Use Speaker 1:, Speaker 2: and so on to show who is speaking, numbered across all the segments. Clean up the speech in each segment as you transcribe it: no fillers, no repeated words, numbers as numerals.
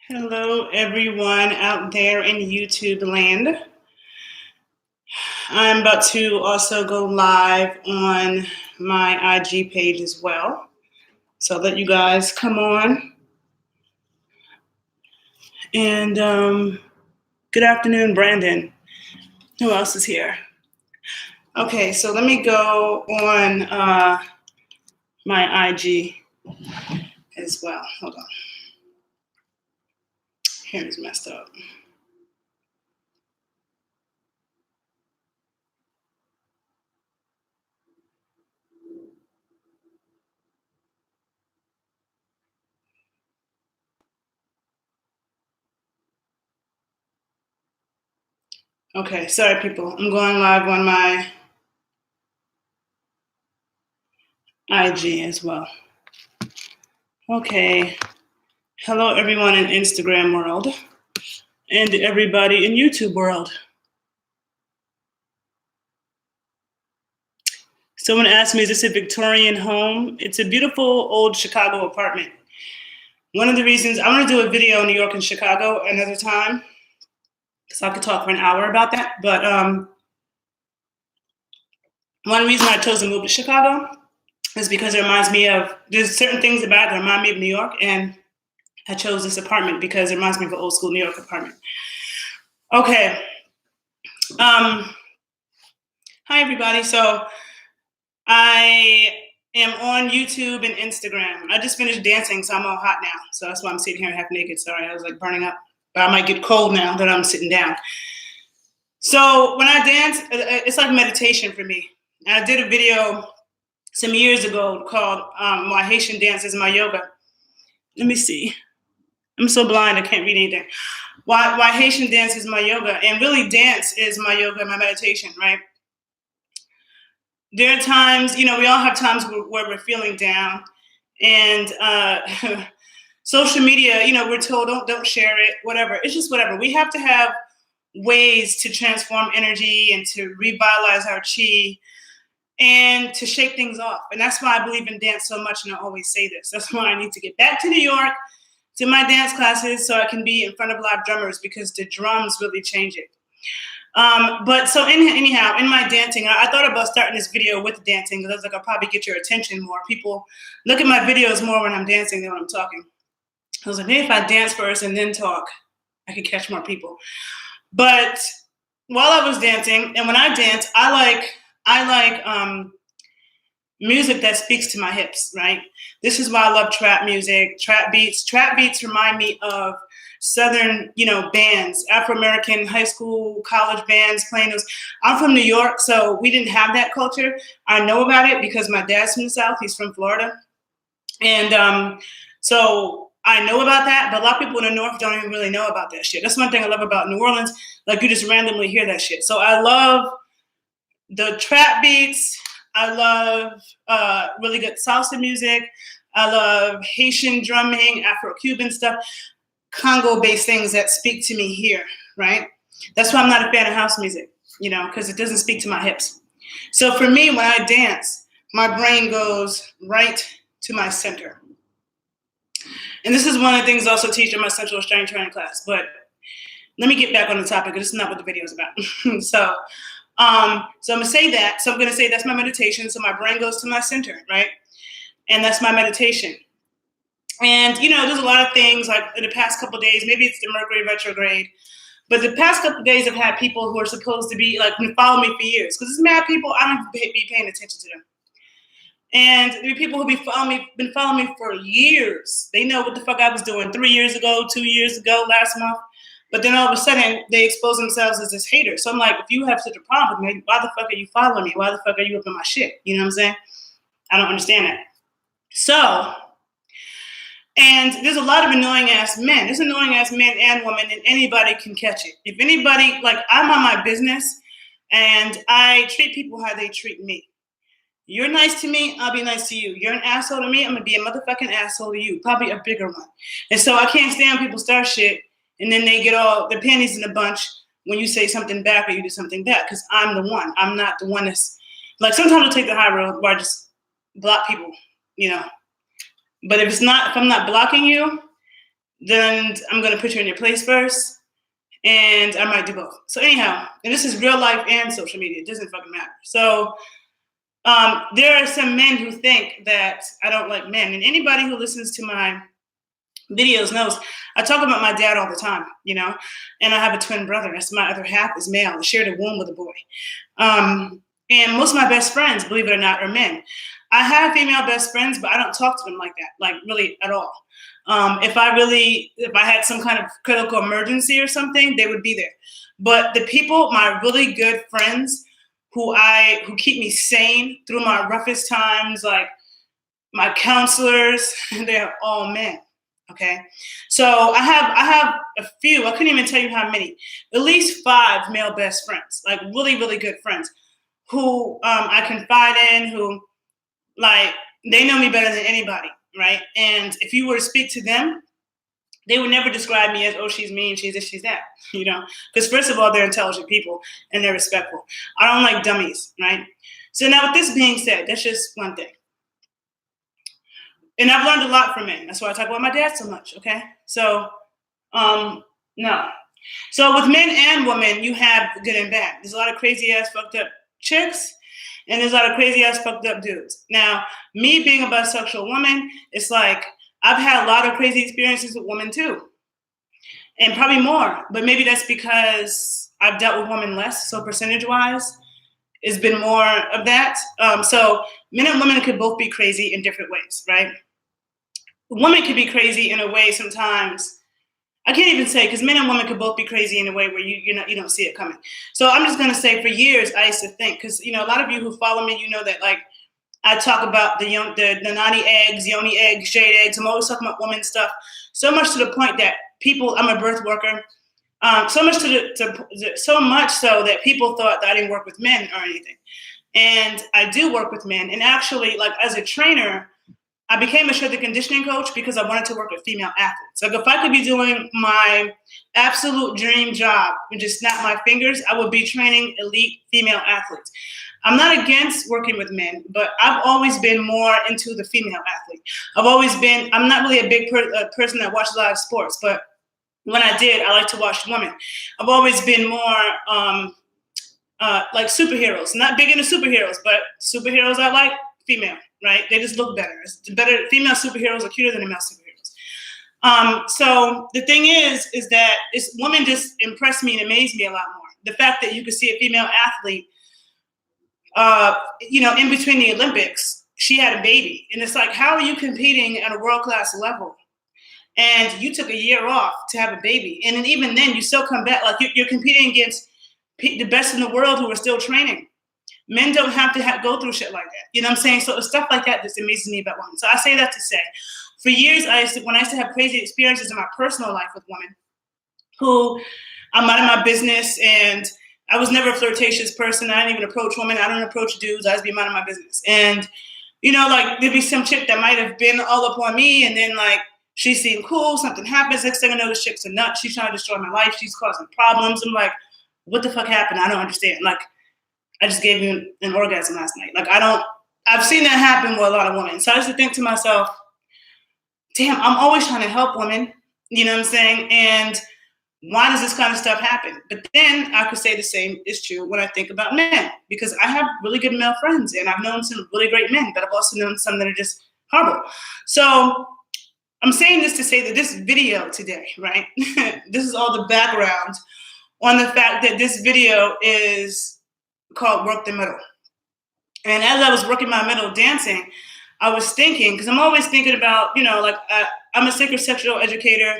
Speaker 1: Hello, everyone out there in YouTube land. I'm about to also go live on my IG page as well. So I'll let you guys come on. And good afternoon, Brandon. Who else is here? Okay, so let me go on my IG as well. Hold on. Here is messed up. Okay, sorry, people. I'm going live on my IG as well. Okay. Hello, everyone in Instagram world and everybody in YouTube world. Someone asked me, is this a Victorian home? It's a beautiful old Chicago apartment. One of the reasons I want to do a video in New York and Chicago another time, because I could talk for an hour about that. But one reason I chose to move to Chicago is because it reminds me of, there's certain things about it that remind me of New York, and I chose this apartment because it reminds me of an old school New York apartment. Okay. Hi, everybody. So I am on YouTube and Instagram. I just finished dancing, so I'm all hot now. So that's why I'm sitting here half naked. Sorry, I was like burning up. But I might get cold now that I'm sitting down. So when I dance, it's like meditation for me. And I did a video some years ago called Why Haitian Dance is My Yoga. Let me see. I'm so blind, I can't read anything. Why Haitian Dance is My Yoga. And really, dance is my yoga and my meditation, right? There are times, we all have times where we're feeling down. And social media, we're told don't share it, whatever. It's just whatever. We have to have ways to transform energy and to revitalize our chi and to shake things off. And that's why I believe in dance so much, and I always say this. That's why I need to get back to New York, to my dance classes, so I can be in front of live drummers, because the drums really change it. But so anyhow, in my dancing, I thought about starting this video with dancing, because I was like, I'll probably get your attention more. People look at my videos more when I'm dancing than when I'm talking. I was like, maybe if I dance first and then talk, I could catch more people. But while I was dancing, and when I dance, I like music that speaks to my hips, right? This is why I love trap music, trap beats. Trap beats remind me of Southern, bands, Afro-American high school, college bands playing those. I'm from New York, so we didn't have that culture. I know about it because my dad's from the South. He's from Florida. And so I know about that, but a lot of people in the North don't even really know about that shit. That's one thing I love about New Orleans. Like, you just randomly hear that shit. So I love the trap beats. I love really good salsa music. I love Haitian drumming, Afro-Cuban stuff, Congo-based things that speak to me here, right? That's why I'm not a fan of house music, because it doesn't speak to my hips. So for me, when I dance, my brain goes right to my center. And this is one of the things I also teach in my sensual strength training class. But let me get back on the topic, because this is not what the video is about. So I'm going to say that. So I'm going to say that's my meditation. So my brain goes to my center, right? And that's my meditation. And, there's a lot of things, like in the past couple of days, maybe it's the Mercury retrograde, but the past couple of days I've had people who are supposed to be, like, follow me for years. Because it's mad people, I don't be paying attention to them. And the people who been following me for years. They know what the fuck I was doing 3 years ago, 2 years ago, last month. But then all of a sudden, they expose themselves as this hater. So I'm like, if you have such a problem with me, why the fuck are you following me? Why the fuck are you up in my shit? You know what I'm saying? I don't understand that. So, and there's a lot of annoying ass men. There's annoying ass men and women, and anybody can catch it. If anybody, like, I'm on my business, and I treat people how they treat me. You're nice to me, I'll be nice to you. You're an asshole to me, I'm going to be a motherfucking asshole to you. Probably a bigger one. And so I can't stand when people start shit, and then they get all their panties in a bunch when you say something back or you do something back, because I'm the one. I'm not the one that's, like, sometimes I'll take the high road where I just block people, But if I'm not blocking you, then I'm going to put you in your place first. And I might do both. So anyhow, and this is real life and social media. It doesn't fucking matter. So there are some men who think that I don't like men. And anybody who listens to my videos knows I talk about my dad all the time, and I have a twin brother. That's my other half is male. I shared a womb with a boy. And most of my best friends, believe it or not, are men. I have female best friends, but I don't talk to them like that, like really at all. If I had some kind of critical emergency or something, they would be there. But the people, my really good friends, who keep me sane through my roughest times, like my counselors, they're all men. Okay, so I have a few. I couldn't even tell you how many. At least 5 male best friends, like really really good friends, who I confide in, who like they know me better than anybody, right? And if you were to speak to them, they would never describe me as, oh, she's mean, she's this, she's that, because first of all, they're intelligent people and they're respectful. I don't like dummies, right? So now with this being said, that's just one thing. And I've learned a lot from men. That's why I talk about my dad so much, okay? So, no. So with men and women, you have good and bad. There's a lot of crazy ass fucked up chicks, and there's a lot of crazy ass fucked up dudes. Now, me being a bisexual woman, it's like I've had a lot of crazy experiences with women too, and probably more. But maybe that's because I've dealt with women less, so percentage-wise, it's been more of that. So men and women could both be crazy in different ways, right? Women could be crazy in a way sometimes. I can't even say, because men and women could both be crazy in a way where you don't see it coming. So I'm just gonna say, for years I used to think, because a lot of you who follow me, you know that like I talk about the nanny eggs, yoni eggs, jade eggs. I'm always talking about woman stuff. So much to the point that people, I'm a birth worker. So much so much so that people thought that I didn't work with men or anything. And I do work with men. And actually, like as a trainer, I became a strength and conditioning coach because I wanted to work with female athletes. Like if I could be doing my absolute dream job and just snap my fingers, I would be training elite female athletes. I'm not against working with men, but I've always been more into the female athlete. I'm not really a big person that watches a lot of sports, but when I did, I like to watch women. I've always been more like superheroes. Not big into superheroes, but superheroes I like female, right? They just look better. It's better. Female superheroes are cuter than the male superheroes. So the thing is that women just impress me and amaze me a lot more. The fact that you could see a female athlete, in between the Olympics, she had a baby, and it's like, how are you competing at a world-class level? And you took a year off to have a baby, and then even then, you still come back. Like you're competing against the best in the world who are still training. Men don't have to go through shit like that. You know what I'm saying? So it's stuff like that that amazes me about women. So I say that to say, for years, when I used to have crazy experiences in my personal life with women, who I'm out of my business, and I was never a flirtatious person. I didn't even approach women. I don't approach dudes. I just be minding my business. And, like there'd be some chick that might have been all up on me, and then like she seemed cool, something happens. Next thing I know, this chick's a nut. She's trying to destroy my life. She's causing problems. I'm like, what the fuck happened? I don't understand. Like, I just gave you an orgasm last night. Like, I've seen that happen with a lot of women. So I used to think to myself, damn, I'm always trying to help women. You know what I'm saying? And why does this kind of stuff happen? But then I could say the same is true when I think about men, because I have really good male friends, and I've known some really great men, but I've also known some that are just horrible. So I'm saying this to say that this video today, right? This is all the background on the fact that this video is called Work the Middle. And as I was working my middle dancing, I was thinking, because I'm always thinking about, I'm a sacred sexual educator.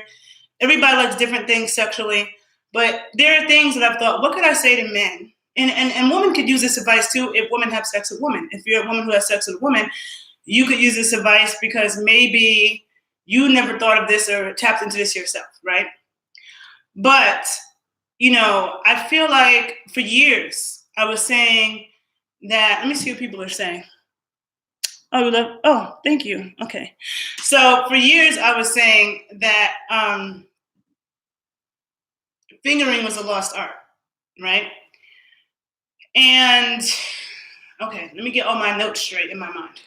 Speaker 1: Everybody likes different things sexually, but there are things that I've thought, what could I say to men? And women could use this advice too if women have sex with women. If you're a woman who has sex with a woman, you could use this advice because maybe you never thought of this or tapped into this yourself, right? But, I feel like for years I was saying that, let me see what people are saying. Oh, thank you. Okay. So for years I was saying that fingering was a lost art, right? And, okay, let me get all my notes straight in my mind.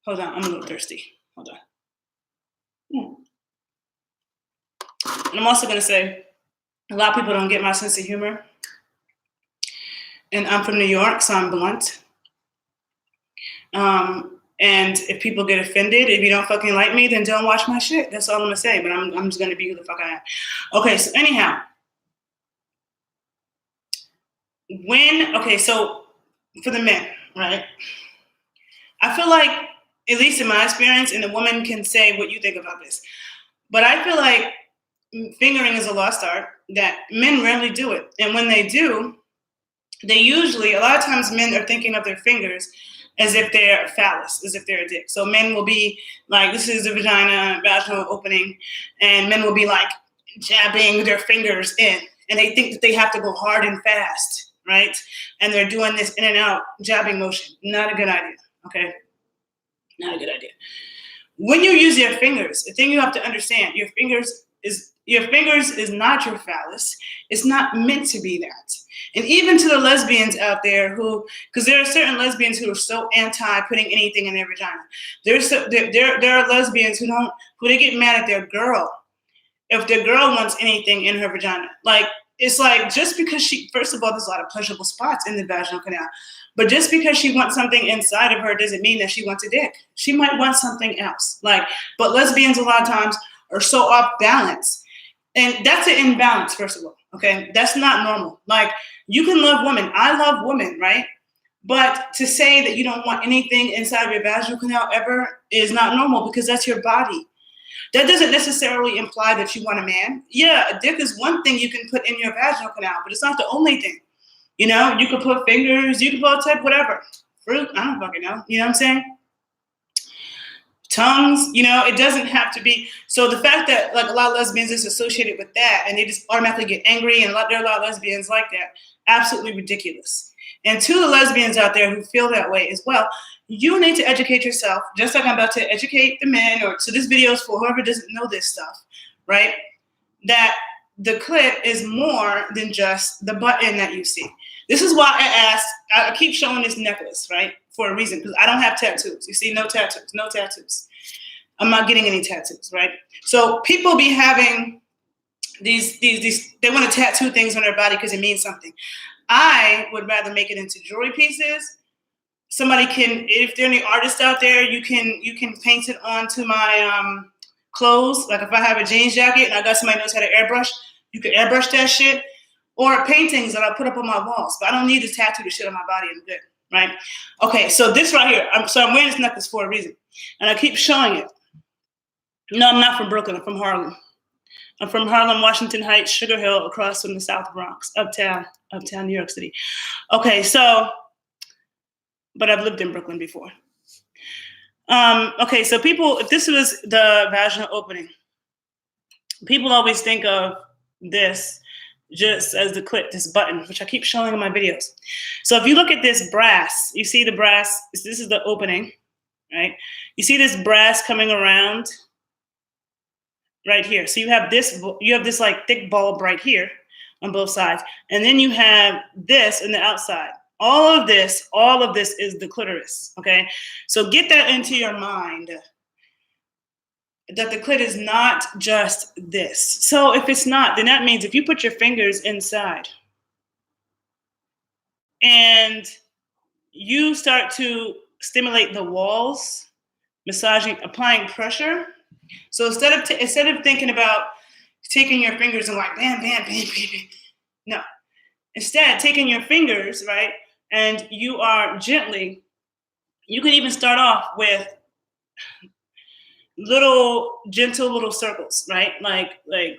Speaker 1: Hold on, I'm a little thirsty. Hold on. And I'm also going to say, a lot of people don't get my sense of humor. And I'm from New York, so I'm blunt. And if people get offended, if you don't fucking like me, then don't watch my shit. That's all I'm gonna say. But I'm just gonna be who the fuck I am. Okay, so anyhow, so for the men, right? I feel like, at least in my experience, and the woman can say what you think about this, but I feel like fingering is a lost art that men rarely do it. And when they do, they usually, a lot of times men are thinking of their fingers as if they're phallus, as if they're a dick. So men will be like, this is the vaginal opening, and men will be like jabbing their fingers in, and they think that they have to go hard and fast, right? And they're doing this in and out jabbing motion. Not a good idea, okay? Not a good idea. When you use your fingers, the thing you have to understand, your fingers is not your phallus. It's not meant to be that. And even to the lesbians out there because there are certain lesbians who are so anti putting anything in their vagina. There are lesbians who they get mad at their girl if their girl wants anything in her vagina. Like, it's like, just because first of all, there's a lot of pleasurable spots in the vaginal canal. But just because she wants something inside of her doesn't mean that she wants a dick. She might want something else. But lesbians a lot of times are so off balance. And that's an imbalance, first of all, okay? That's not normal. Like, you can love women. I love women, right? But to say that you don't want anything inside of your vaginal canal ever is not normal, because that's your body. That doesn't necessarily imply that you want a man. Yeah, a dick is one thing you can put in your vaginal canal, but it's not the only thing. You know, you could put fingers, you could put type whatever. Fruit, I don't fucking know. You know what I'm saying? Tongues, it doesn't have to be. So the fact that like a lot of lesbians is associated with that and they just automatically get angry, and there are a lot of lesbians like that, absolutely ridiculous. And to the lesbians out there who feel that way as well, you need to educate yourself, just like I'm about to educate the men, so this video is for whoever doesn't know this stuff, right? That the clit is more than just the button that you see. This is why I keep showing this necklace, right? For a reason, because I don't have tattoos. You see, no tattoos. I'm not getting any tattoos, right? So people be having these they want to tattoo things on their body because it means something. I would rather make it into jewelry pieces. Somebody can, if there are any artists out there, you can paint it onto my clothes. Like if I have a jeans jacket and I got somebody who knows how to airbrush, you can airbrush that shit. Or paintings that I put up on my walls. But I don't need to tattoo the shit on my body. I'm good, right? Okay, so this right here. I'm wearing this necklace for a reason. And I keep showing it. No, I'm not from Brooklyn. I'm from Harlem. I'm from Harlem, Washington Heights, Sugar Hill, across from the South Bronx, uptown, New York City. Okay, but I've lived in Brooklyn before. Okay, so people, if this was the vaginal opening, people always think of this just as the clit, this button, which I keep showing in my videos. So if you look at this brass, you see the brass, this is the opening, right? You see this brass coming around right here. So you have this like thick bulb right here on both sides. And then you have this on the outside. All of this is the clitoris, okay? So get that into your mind, that the clit is not just this. So if it's not, then that means if you put your fingers inside and you start to stimulate the walls, massaging, applying pressure. So instead of thinking about taking your fingers and like bam, bam, bam, bam, bam, no. Instead, taking your fingers, right, and you are gently, you can even start off with gentle little circles, right? Like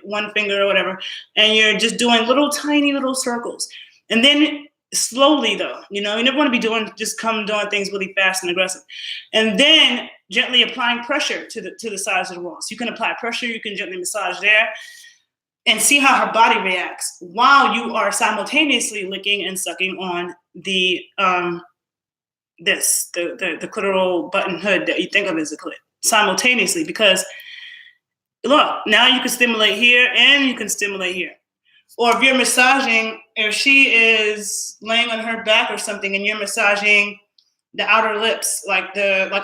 Speaker 1: one finger or whatever. And you're just doing tiny little circles. And then slowly though, you never want to be doing things really fast and aggressive. And then gently applying pressure to the sides of the walls. You can apply pressure, you can gently massage there and see how her body reacts while you are simultaneously licking and sucking on the clitoral button hood that you think of as a clit. Simultaneously, because look, now you can stimulate here and you can stimulate here. Or if you're massaging, if she is laying on her back or something and you're massaging the outer lips, like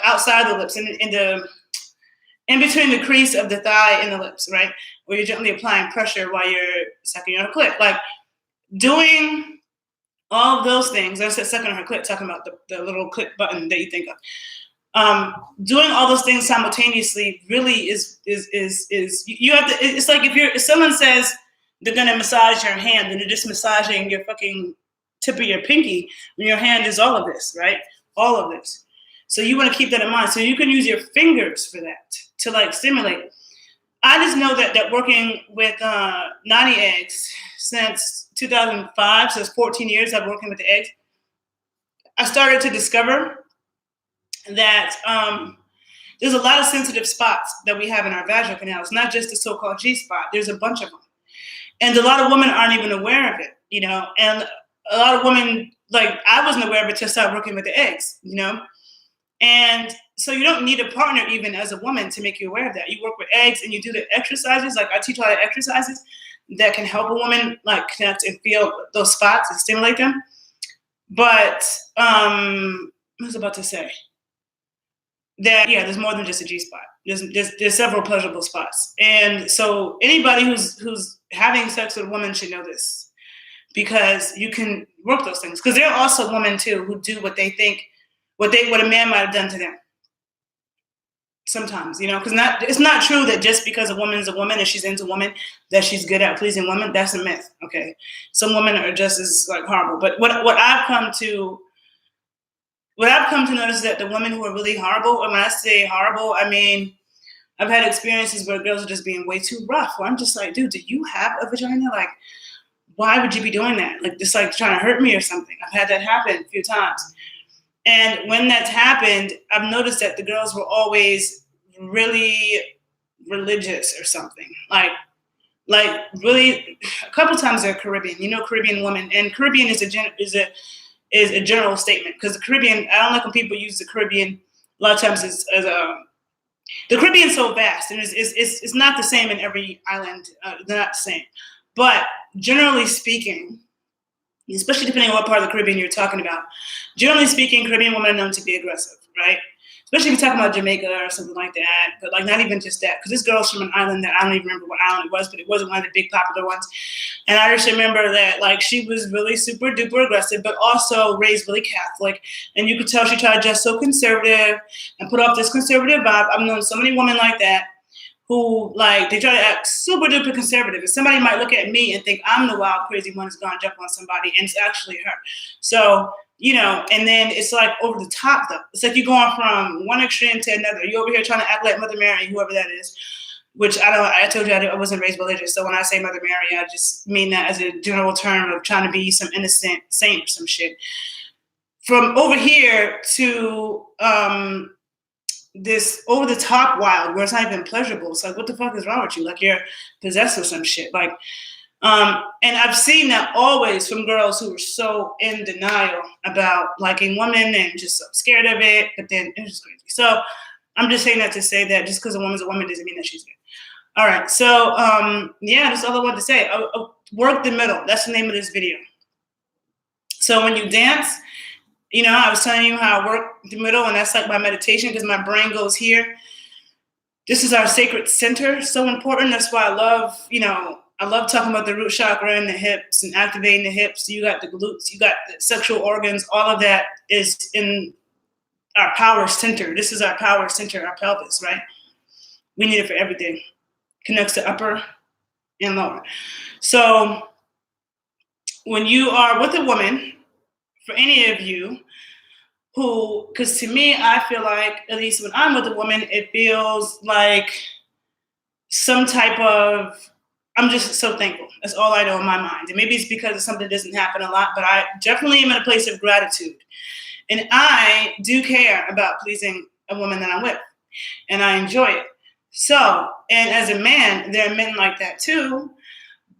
Speaker 1: outside the lips in in between the crease of the thigh and the lips, right? Where you're gently applying pressure while you're sucking on her clit. Like doing all of those things. I said sucking on her clit, talking about the little clit button that you think of. Doing all those things simultaneously really is you have to. It's like if someone says they're gonna massage your hand, then they're just massaging your fucking tip of your pinky when your hand is all of this, right? All of this. So you want to keep that in mind. So you can use your fingers for that to like stimulate. I just know that working with Nani eggs since 2005, so it's 14 years I've been working with the eggs. I started to discover that there's a lot of sensitive spots that we have in our vaginal canals, not just the so-called G-spot. There's a bunch of them. And a lot of women aren't even aware of it, you know? And a lot of women, like, I wasn't aware of it until I started working with the eggs, you know? And so you don't need a partner even as a woman to make you aware of that. You work with eggs and you do the exercises. Like I teach a lot of exercises that can help a woman like connect and feel those spots and stimulate them. But I was about to say that, yeah, there's more than just a G-spot. There's several pleasurable spots. And so anybody who's having sex with a woman should know this, because you can work those things. Because there are also women too who do what they think, what a man might have done to them. Sometimes, you know, because it's not true that just because a woman is a woman and she's into women that she's good at pleasing women. That's a myth. Okay, some women are just as like horrible. But what I've come to notice is that the women who are really horrible, and when I say horrible, I mean I've had experiences where girls are just being way too rough. Where I'm just like, dude, do you have a vagina? Like, why would you be doing that? Like, just like trying to hurt me or something. I've had that happen a few times. And when that's happened, I've noticed that the girls were always really religious or something. Like really, a couple times they're Caribbean. You know, Caribbean women, and Caribbean is a general statement, because the Caribbean, I don't like when people use the Caribbean. A lot of times the Caribbean's so vast, and it's not the same in every island. They're not the same, but generally speaking, especially depending on what part of the Caribbean you're talking about. Generally speaking, Caribbean women are known to be aggressive, right? Especially if you're talking about Jamaica or something like that, but like not even just that, because this girl's from an island that I don't even remember what island it was, but it wasn't one of the big popular ones. And I just remember that like she was really super duper aggressive, but also raised really Catholic. And you could tell she tried to dress so conservative and put off this conservative vibe. I've known so many women like that who like they try to act super duper conservative, and somebody might look at me and think I'm the wild crazy one who's gonna jump on somebody, and it's actually her. So, you know, and then it's like over the top though. It's like you're going from one extreme to another. You over here trying to act like Mother Mary, whoever that is, which I told you I wasn't raised religious. So when I say Mother Mary, I just mean that as a general term of trying to be some innocent saint or some shit. From over here to this over the top wild where it's not even pleasurable. It's like, what the fuck is wrong with you? Like you're possessed with some shit. Like, and I've seen that always from girls who were so in denial about liking women and just so scared of it. But then it was just crazy. So I'm just saying that to say that just because a woman's a woman doesn't mean that she's good. All right. So yeah, that's all I wanted to say. Work the middle. That's the name of this video. So when you dance, you know, I was telling you how I work the middle, and that's like my meditation because my brain goes here. This is our sacred center. So important. That's why I love, you know, I love talking about the root chakra and the hips and activating the hips. You got the glutes, you got the sexual organs. All of that is in our power center. This is our power center, our pelvis, right? We need it for everything. Connects to upper and lower. So when you are with a woman, for any of you who, because to me, I feel like, at least when I'm with a woman, it feels like some type of, I'm just so thankful. That's all I know in my mind. And maybe it's because it's something that doesn't happen a lot, but I definitely am in a place of gratitude. And I do care about pleasing a woman that I'm with, and I enjoy it. So, and as a man, there are men like that too.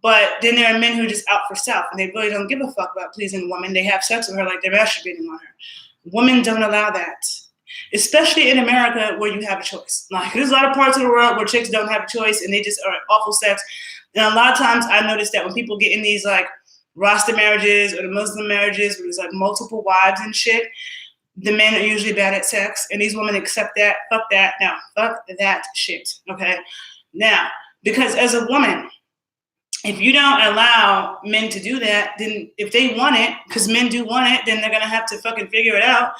Speaker 1: But then there are men who are just out for self, and they really don't give a fuck about pleasing a woman. They have sex with her like they're masturbating on her. Women don't allow that, especially in America where you have a choice. Like there's a lot of parts of the world where chicks don't have a choice and they just are awful sex. And a lot of times I notice that when people get in these like Rasta marriages or the Muslim marriages where there's like multiple wives and shit, the men are usually bad at sex, and these women accept that. Fuck that. No, fuck that shit. Okay. Now, because as a woman, if you don't allow men to do that, then if they want it, because men do want it, then they're gonna have to fucking figure it out.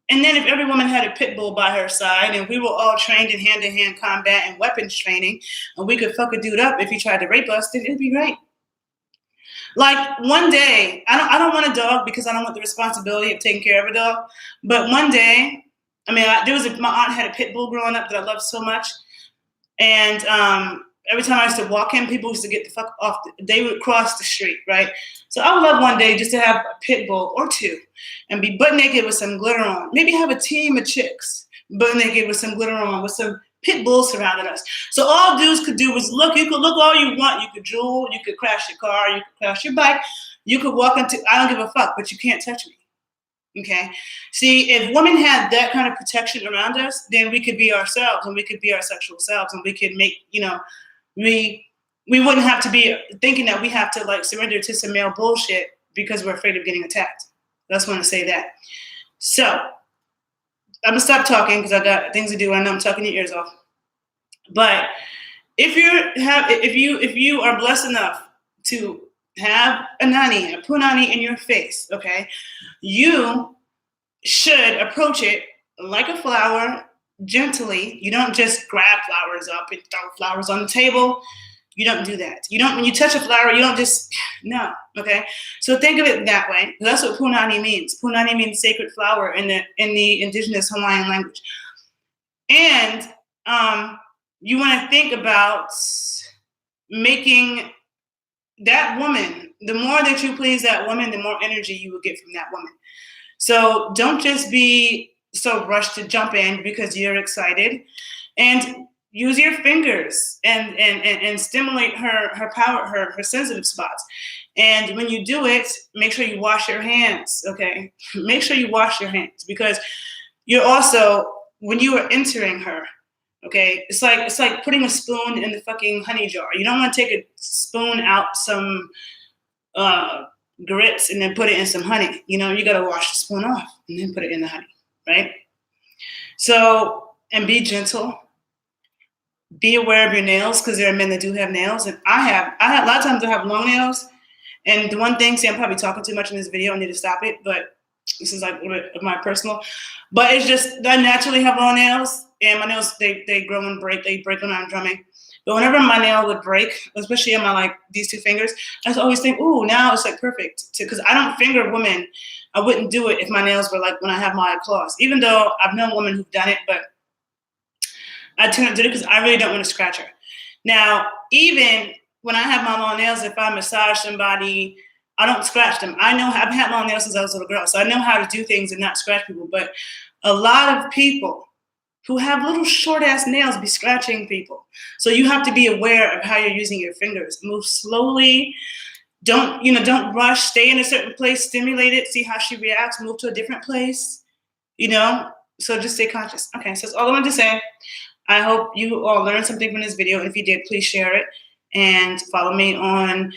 Speaker 1: And then if every woman had a pit bull by her side, and we were all trained in hand-to-hand combat and weapons training, and we could fuck a dude up if he tried to rape us, then it'd be great. Like one day, I don't want a dog because I don't want the responsibility of taking care of a dog. But one day, I mean, my aunt had a pit bull growing up that I loved so much, and every time I used to walk him, people used to get the fuck off. They would cross the street, right? So I would love one day just to have a pit bull or two and be butt naked with some glitter on. Maybe have a team of chicks butt naked with some glitter on, with some pit bulls surrounding us. So all dudes could do was look. You could look all you want. You could drool. You could crash your car. You could crash your bike. You could walk into, I don't give a fuck, but you can't touch me. Okay. See, if women had that kind of protection around us, then we could be ourselves, and we could be our sexual selves, and we could make, we wouldn't have to be thinking that we have to like surrender to some male bullshit because we're afraid of getting attacked. I just want to say that. So I'm gonna stop talking because I got things to do. I know I'm talking your ears off. But if you are blessed enough to have a punani in your face, okay, you should approach it like a flower, gently. You don't just grab flowers up and throw flowers on the table. You don't do that. You don't, when you touch a flower, you don't just, no, okay? So think of it that way. That's what punani means. Punani means sacred flower in the indigenous Hawaiian language. And you want to think about making that woman, the more that you please that woman, the more energy you will get from that woman. So don't just be so rushed to jump in because you're excited, and use your fingers and stimulate her power, her sensitive spots. And when you do it, make sure you wash your hands, okay? Make sure you wash your hands, because you're also, when you are entering her, okay, it's like putting a spoon in the fucking honey jar. You don't want to take a spoon out some grits and then put it in some honey. You got to wash the spoon off and then put it in the honey, right? So, and be gentle. Be aware of your nails, because there are men that do have nails, and I have a lot of times I have long nails. And the one thing, see, I'm probably talking too much in this video. I need to stop it, but this is like a little bit of my personal. But it's just I naturally have long nails, and my nails they grow and break. They break when I'm drumming. But whenever my nail would break, especially on my these two fingers, I just always think, ooh, now it's like perfect. Because I don't finger women. I wouldn't do it if my nails were like when I have my claws. Even though I've known women who've done it, but I tend to do it because I really don't want to scratch her. Now, even when I have my long nails, if I massage somebody, I don't scratch them. I know I've had long nails since I was a little girl, so I know how to do things and not scratch people. But a lot of people who have little short-ass nails be scratching people. So you have to be aware of how you're using your fingers. Move slowly. Don't rush. Stay in a certain place. Stimulate it. See how she reacts. Move to a different place. So just stay conscious. Okay, so that's all I wanted to say. I hope you all learned something from this video. If you did, please share it and follow me on,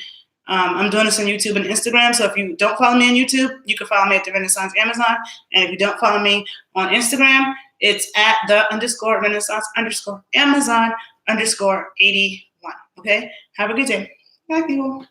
Speaker 1: I'm doing this on YouTube and Instagram. So if you don't follow me on YouTube, you can follow me at the Renaissance Amazon. And if you don't follow me on Instagram, it's at the_Renaissance_Amazon_81. Okay? Have a good day. Bye, people.